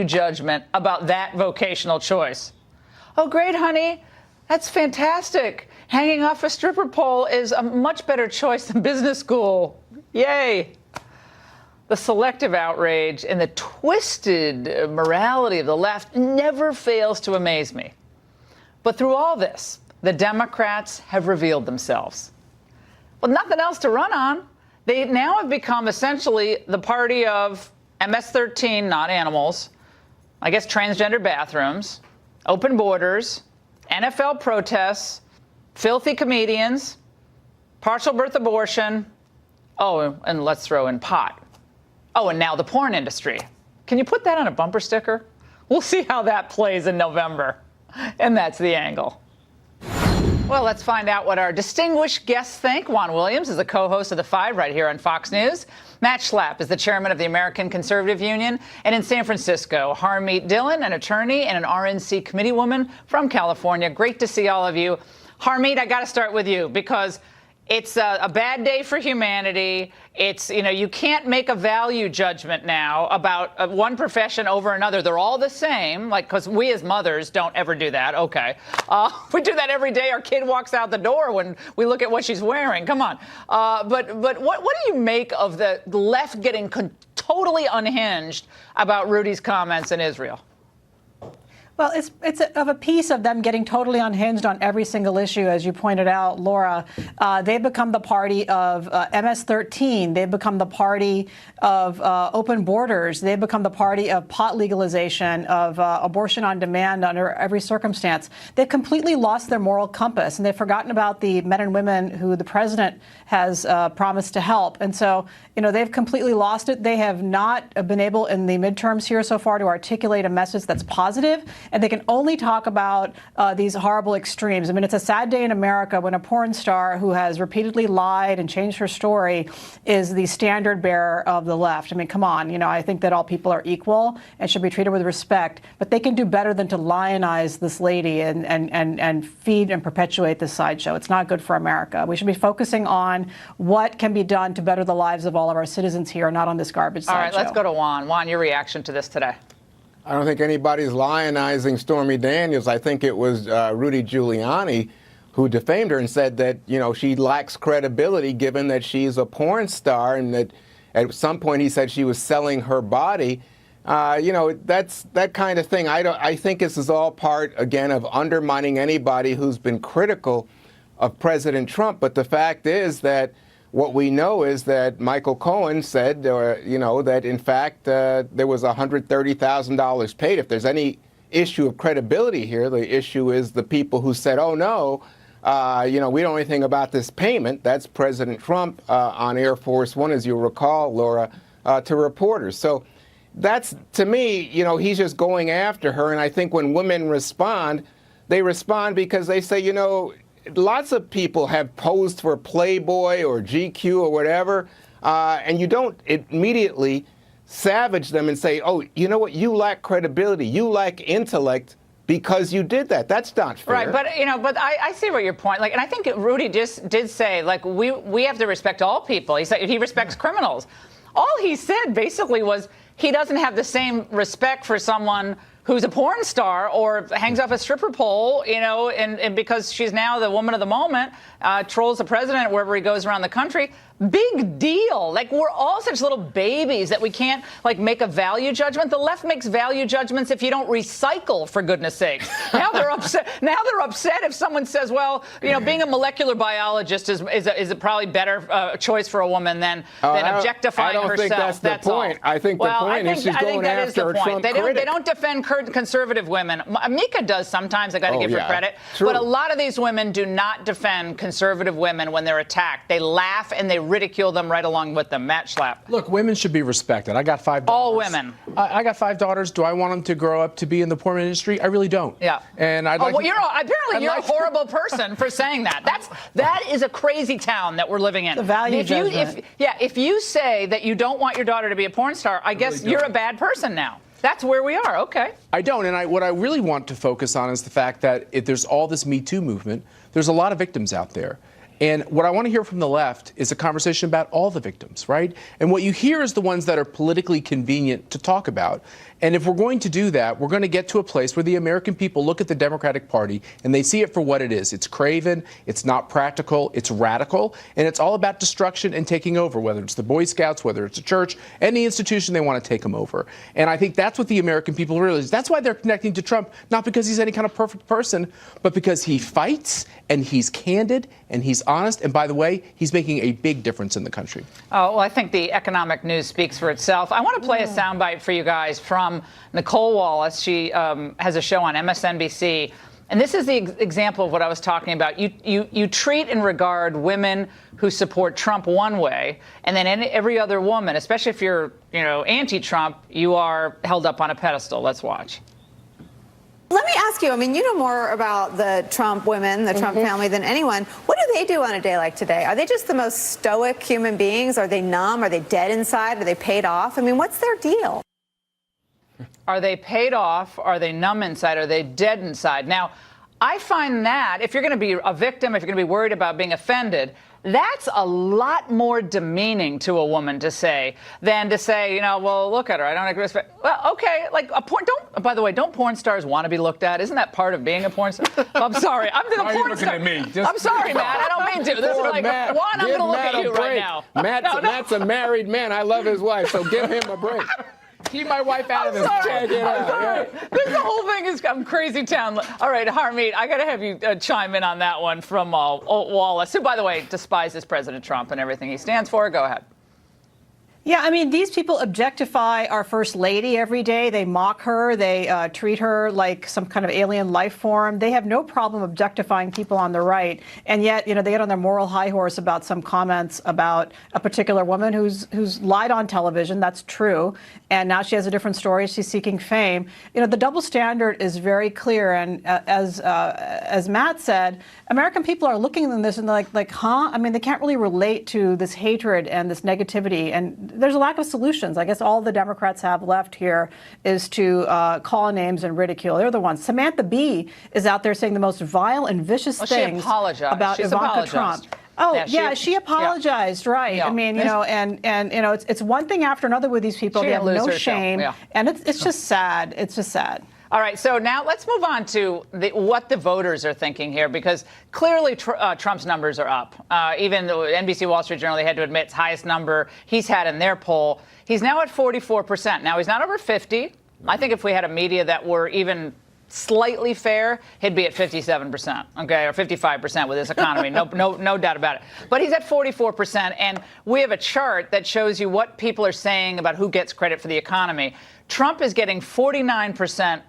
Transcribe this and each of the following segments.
judgment about that vocational choice. Oh, great, honey. That's fantastic. Hanging off a stripper pole is a much better choice than business school. Yay. The selective outrage and the twisted morality of the left never fails to amaze me. But through all this, the Democrats have revealed themselves. With nothing else to run on, they now have become essentially the party of MS-13, not animals, I guess transgender bathrooms, open borders, NFL protests, filthy comedians, partial birth abortion, oh, and let's throw in pot. Oh, and now the porn industry. Can you put that on a bumper sticker? We'll see how that plays in November. And that's the angle. Well, let's find out what our distinguished guests think. Juan Williams is the co-host of The Five right here on Fox News. Matt Schlapp is the chairman of the American Conservative Union. And in San Francisco, Harmeet Dhillon, an attorney and an RNC committee woman from California. Great to see all of you. Harmeet, I got to start with you because it's a bad day for humanity. It's, you can't make a value judgment now about one profession over another. They're all the same, because we as mothers don't ever do that. Okay. We do that every day. Our kid walks out the door when we look at what she's wearing. Come on. But what do you make of the left getting totally unhinged about Rudy's comments in Israel? Well, it's of a piece of them getting totally unhinged on every single issue, as you pointed out, Laura. They've become the party of MS-13. They've become the party of open borders. They've become the party of pot legalization, of abortion on demand under every circumstance. They've completely lost their moral compass, and they've forgotten about the men and women who the president has promised to help. And so, they've completely lost it. They have not been able in the midterms here so far to articulate a message that's positive. And they can only talk about these horrible extremes. I mean, it's a sad day in America when a porn star who has repeatedly lied and changed her story is the standard bearer of the left. I mean, come on. I think that all people are equal and should be treated with respect. But they can do better than to lionize this lady and feed and perpetuate this sideshow. It's not good for America. We should be focusing on what can be done to better the lives of all of our citizens here, not on this garbage sideshow. All right, let's go to Juan. Juan, your reaction to this today? I don't think anybody's lionizing Stormy Daniels. I think it was Rudy Giuliani who defamed her and said that, she lacks credibility given that she's a porn star and that at some point he said she was selling her body. That's that kind of thing. I think this is all part, again, of undermining anybody who's been critical of President Trump. But the fact is that what we know is that Michael Cohen said, that in fact there was $130,000 paid. If there's any issue of credibility here, the issue is the people who said, oh, no, we don't know anything about this payment. That's President Trump on Air Force One, as you'll recall, Laura, to reporters. So that's, to me, he's just going after her. And I think when women respond, they respond because they say, lots of people have posed for Playboy or GQ or whatever, and you don't immediately savage them and say, oh, you know what, you lack credibility, you lack intellect because you did that. That's not fair. Right, but I see what your point. And I think Rudy just did say, we have to respect all people. He said he respects criminals. All he said basically was he doesn't have the same respect for someone who's a porn star or hangs off a stripper pole, and because she's now the woman of the moment, trolls the president wherever he goes around the country. Big deal. We're all such little babies that we can't, make a value judgment. The left makes value judgments if you don't recycle, for goodness sakes. Now they're upset. If someone says, well, being a molecular biologist is a probably better choice for a woman than objectifying herself. I don't think that's the point. I think the point is she's going after a Trump critic. They don't defend conservative women. Mika does sometimes. I got to give her credit. True. But a lot of these women do not defend conservative women when they're attacked. They laugh and they ridicule them right along with them. Matt Schlapp. Look, women should be respected. I got 5 daughters. All women. I got 5 daughters. Do I want them to grow up to be in the porn industry? I really don't. Yeah. And you're a horrible person for saying that. That is a crazy town that we're living in. The value judgment. If you say that you don't want your daughter to be a porn star, I guess you're a bad person now. That's where we are. Okay. I don't. And what I really want to focus on is the fact that if there's all this Me Too movement, there's a lot of victims out there. And what I want to hear from the left is a conversation about all the victims, right? And what you hear is the ones that are politically convenient to talk about. And if we're going to do that, we're going to get to a place where the American people look at the Democratic Party and they see it for what it is. It's craven, it's not practical, it's radical, and it's all about destruction and taking over, whether it's the Boy Scouts, whether it's a church, any institution, they want to take them over. And I think that's what the American people realize. That's why they're connecting to Trump, not because he's any kind of perfect person, but because he fights and he's candid and he's honest. And by the way, he's making a big difference in the country. Oh, well, I think the economic news speaks for itself. I want to play a soundbite for you guys from Nicole Wallace. She has a show on MSNBC. And this is the example of what I was talking about. You treat and regard women who support Trump one way, and then every other woman, especially if you're, anti-Trump, you are held up on a pedestal. Let's watch. Let me ask you, I mean, you know more about the Trump women, the Trump family than anyone. What do they do on a day like today? Are they just the most stoic human beings? Are they numb? Are they dead inside? Are they paid off? I mean, what's their deal? Are they paid off? Are they numb inside? Are they dead inside? Now, I find that if you're going to be a victim, if you're going to be worried about being offended, that's a lot more demeaning to a woman to say than to say, well, look at her. I don't agree with her. Well, okay, like by the way, don't porn stars want to be looked at? Isn't that part of being a porn star? I'm sorry. I'm the porn star. I'm sorry, Matt. I don't mean to. This is like, Matt, Juan, I'm going to look Matt at you break. right now. Matt's a married man. I love his wife, so give him a break. Keep my wife out of this. I'm sorry. The whole thing is crazy town. All right, Harmeet, I got to have you chime in on that one from Wallace, who, by the way, despises President Trump and everything he stands for. Go ahead. Yeah, I mean, these people objectify our first lady every day. They mock her. They treat her like some kind of alien life form. They have no problem objectifying people on the right. And yet, they get on their moral high horse about some comments about a particular woman who's lied on television. That's true. And now she has a different story. She's seeking fame. The double standard is very clear. And as Matt said, American people are looking at this and they're like, huh? I mean, they can't really relate to this hatred and this negativity. And there's a lack of solutions. I guess all the Democrats have left here is to call names and ridicule. They're the ones. Samantha Bee is out there saying the most vile and vicious things about Ivanka Trump. Oh, yeah, she apologized, right. Yeah. I mean, it's one thing after another with these people. They have no shame. Yeah. And it's just sad. It's just sad. All right, so now let's move on to what the voters are thinking here, because clearly Trump's numbers are up. Even though NBC Wall Street Journal, they had to admit it's highest number he's had in their poll. He's now at 44%. Now, he's not over 50. I think if we had a media that were even slightly fair, he'd be at 57%, okay, or 55% with his economy. No doubt about it. But he's at 44%, and we have a chart that shows you what people are saying about who gets credit for the economy. Trump is getting 49%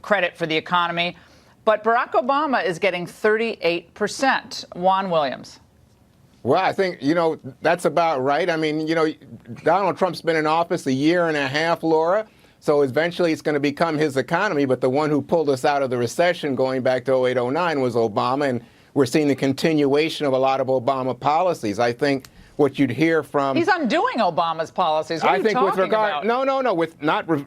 credit for the economy, but Barack Obama is getting 38%. Juan Williams. Well, I think, that's about right. I mean, Donald Trump's been in office a year and a half, Laura. So eventually it's going to become his economy. But the one who pulled us out of the recession going back to 08-09 was Obama. And we're seeing the continuation of a lot of Obama policies. I think what you'd hear from... He's undoing Obama's policies. What are you talking about? No, with not... What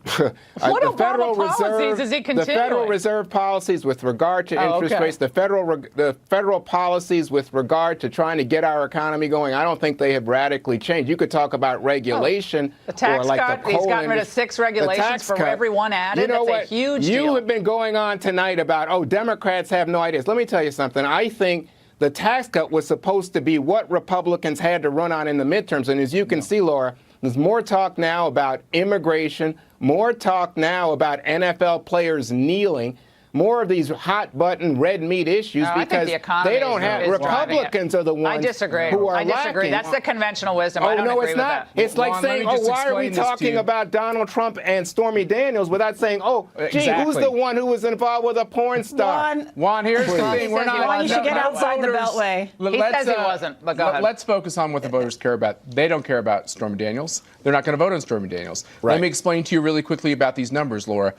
Obama policies is he continuing? The Federal Reserve policies with regard to interest rates, the federal policies with regard to trying to get our economy going, I don't think they have radically changed. You could talk about regulation. The tax or like cut, the he's gotten rid of 6 regulations for every one added. That's a huge deal. You have been going on tonight about, Democrats have no ideas. Let me tell you something. I think the tax cut was supposed to be what Republicans had to run on in the midterms. And as you can see, Laura, there's more talk now about immigration, more talk now about NFL players kneeling, more of these hot-button red meat issues because they don't have... Republicans are the ones I disagree. who are I disagree. lacking. That's the conventional wisdom. I don't agree it's not. With that. It's like saying, why are we talking about Donald Trump and Stormy Daniels without saying, who's the one who was involved with a porn star? Juan, here's the thing. We're not... You should get outside the Beltway. He says he wasn't, but go ahead. Let's focus on what the voters care about. They don't care about Stormy Daniels. They're not going to vote on Stormy Daniels. Right. Let me explain to you really quickly about these numbers, Laura.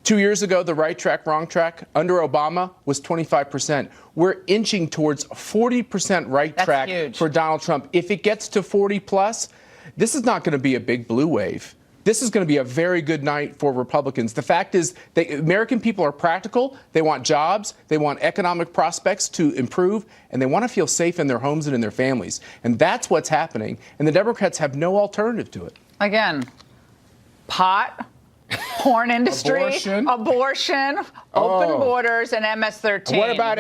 2 years ago, the right track, wrong track under Obama was 25%. We're inching towards 40% right track for Donald Trump. If it gets to 40 plus, this is not going to be a big blue wave. this is going to be a very good night for Republicans. The fact is that American people are practical. They want jobs. They want economic prospects to improve, and they want to feel safe in their homes and in their families. And that's what's happening. And the Democrats have no alternative to it. Again, pot, porn industry, abortion, open borders, and MS-13. What about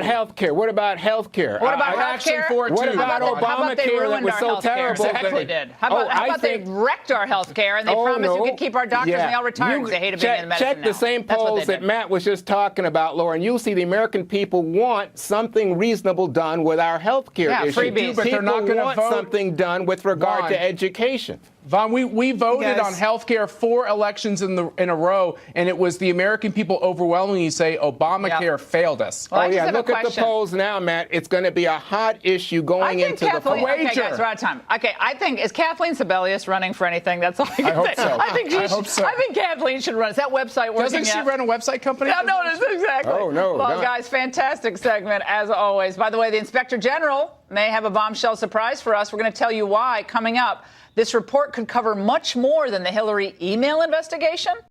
health care? What about health care? What about health care? What about Obamacare that was so terrible? Exactly did. How about they wrecked our health care and they promised we could keep our doctors and they all retired because they hated being in medicine. Check the same polls that Matt was just talking about, Laura, and you'll see the American people want something reasonable done with our health care issue. Freebies. But they're not going to want vote something done with regard to education. Vaughn, we voted on health care 4 elections in a row, and it was the American people overwhelmingly say Obamacare failed us. Well, look at the polls now, Matt. It's going to be a hot issue going into the polls. Okay, guys, we're out of time. Okay, I think, is Kathleen Sebelius running for anything? That's all I can say. Hope so. I hope so. I think Kathleen should run. Is that website working Doesn't she run a website company? No, exactly. Oh, no. Well, guys, fantastic segment, as always. By the way, the Inspector General may have a bombshell surprise for us. We're going to tell you why coming up. This report could cover much more than the Hillary email investigation.